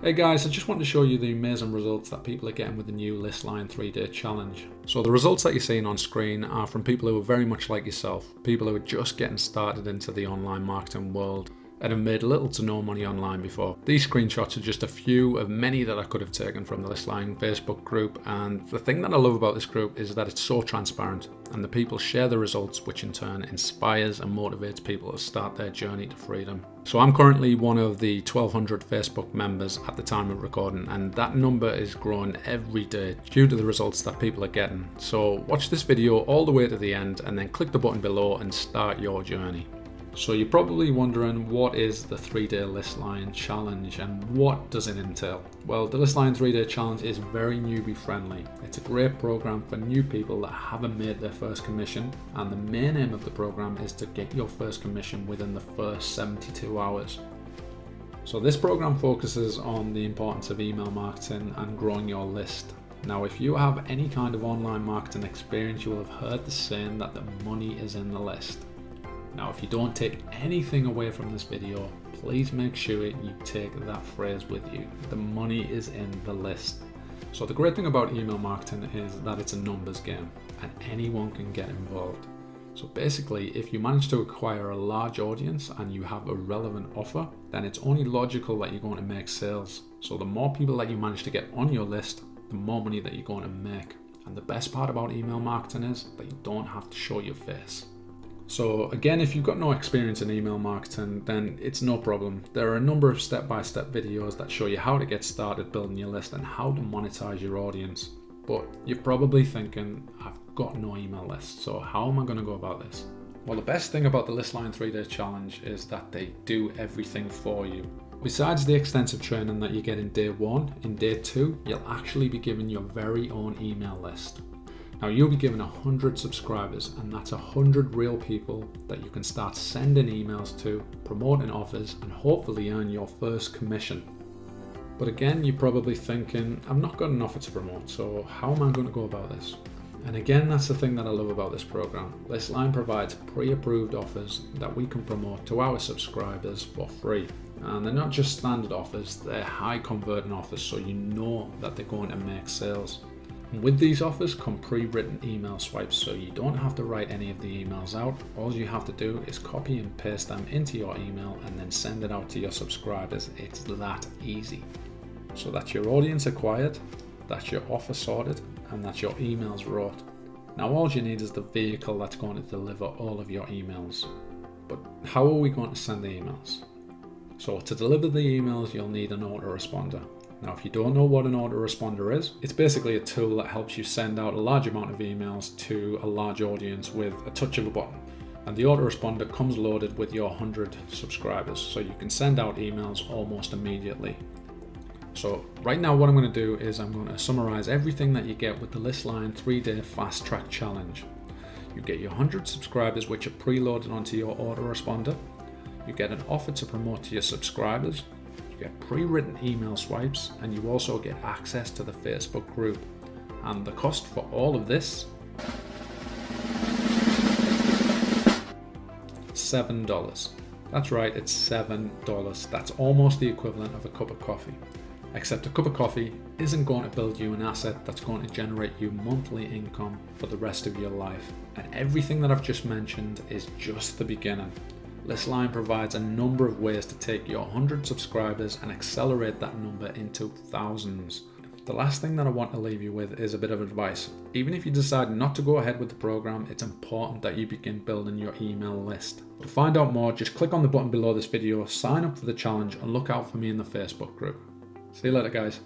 Hey guys, I just want to show you the amazing results that people are getting with the new Listline 3-day challenge. So the results that you're seeing on screen are from people who are very much like yourself, people who are just getting started into the online marketing world and have made little to no money online before. These screenshots are just a few of many that I could have taken from the Listline Facebook group, and the thing that I love about this group is that it's so transparent and the people share the results, which in turn inspires and motivates people to start their journey to freedom. So I'm currently one of the 1,200 Facebook members at the time of recording, and that number is growing every day due to the results that people are getting. So watch this video all the way to the end and then click the button below and start your journey. So you're probably wondering, what is the 3-day Listline challenge and what does it entail? Well, the Listline 3-day challenge is very newbie friendly. It's a great program for new people that haven't made their first commission, and the main aim of the program is to get your first commission within the first 72 hours. So this program focuses on the importance of email marketing and growing your list. Now, if you have any kind of online marketing experience, you will have heard the saying that the money is in the list. Now, if you don't take anything away from this video, please make sure you take that phrase with you. The money is in the list. So the great thing about email marketing is that it's a numbers game and anyone can get involved. So basically, if you manage to acquire a large audience and you have a relevant offer, then it's only logical that you're going to make sales. So the more people that you manage to get on your list, the more money that you're going to make. And the best part about email marketing is that you don't have to show your face. So again, if you've got no experience in email marketing, then it's no problem. There are a number of step-by-step videos that show you how to get started building your list and how to monetize your audience. But you're probably thinking, I've got no email list, so how am I going to go about this? Well, the best thing about the Listline 3-day challenge is that they do everything for you. Besides the extensive training that you get in day 1, in day 2, you'll actually be given your very own email list. Now, you'll be given 100 subscribers, and that's 100 real people that you can start sending emails to, promoting offers, and hopefully earn your first commission. But again, you're probably thinking, I've not got an offer to promote, so how am I going to go about this? And again, that's the thing that I love about this program. Listline provides pre-approved offers that we can promote to our subscribers for free. And they're not just standard offers, they're high converting offers, so you know that they're going to make sales. And with these offers come pre-written email swipes, so you don't have to write any of the emails out. All you have to do is copy and paste them into your email and then send it out to your subscribers. It's that easy. So that's your audience acquired, that's your offer sorted, and that's your emails wrote. Now all you need is the vehicle that's going to deliver all of your emails. But how are we going to send the emails? So to deliver the emails, you'll need an autoresponder. Now, if you don't know what an autoresponder is, it's basically a tool that helps you send out a large amount of emails to a large audience with a touch of a button. And the autoresponder comes loaded with your 100 subscribers, so you can send out emails almost immediately. So right now what I'm going to do is I'm going to summarize everything that you get with the Listline 3-day fast track challenge. You get your 100 subscribers, which are preloaded onto your autoresponder. You get an offer to promote to your subscribers. You get pre-written email swipes, and you also get access to the Facebook group. And the cost for all of this, $7. That's right, it's $7. That's almost the equivalent of a cup of coffee. Except a cup of coffee isn't going to build you an asset that's going to generate you monthly income for the rest of your life. And everything that I've just mentioned is just the beginning. Listline provides a number of ways to take your 100 subscribers and accelerate that number into thousands. The last thing that I want to leave you with is a bit of advice. Even if you decide not to go ahead with the program, it's important that you begin building your email list. To find out more, just click on the button below this video, sign up for the challenge, and look out for me in the Facebook group. See you later, guys.